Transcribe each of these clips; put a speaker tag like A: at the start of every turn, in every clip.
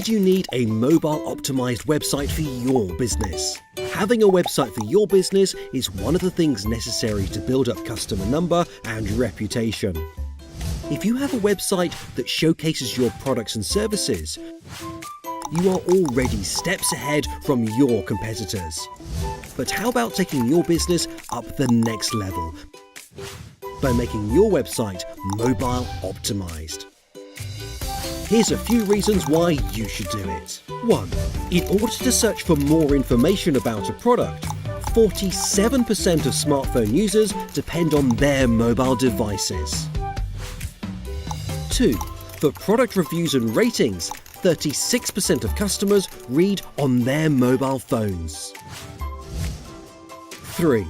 A: Did you need a mobile-optimized website for your business? Having a website for your business is one of the things necessary to build up customer number and reputation. If you have a website that showcases your products and services, you are already steps ahead from your competitors. But how about taking your business up the next level by making your website mobile optimized? Here's a few reasons why you should do it. 1. In order to search for more information about a product, 47% of smartphone users depend on their mobile devices. 2. For product reviews and ratings, 36% of customers read on their mobile phones. 3.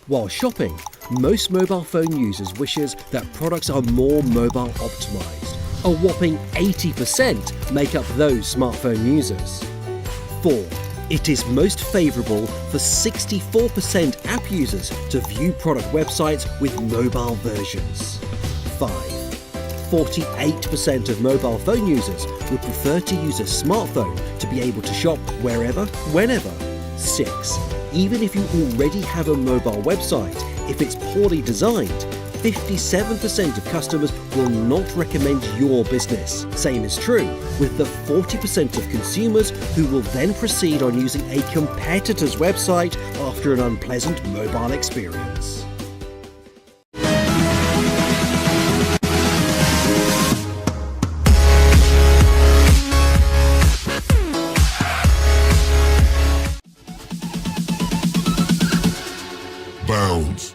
A: While shopping, most mobile phone users wishes that products are more mobile optimized. A whopping 80% make up those smartphone users. 4. It is most favourable for 64% app users to view product websites with mobile versions. 5. 48% of mobile phone users would prefer to use a smartphone to be able to shop wherever, whenever. 6. Even if you already have a mobile website, if it's poorly designed, 57% of customers will not recommend your business. Same is true with the 40% of consumers who will then proceed on using a competitor's website after an unpleasant mobile experience.
B: Bounds.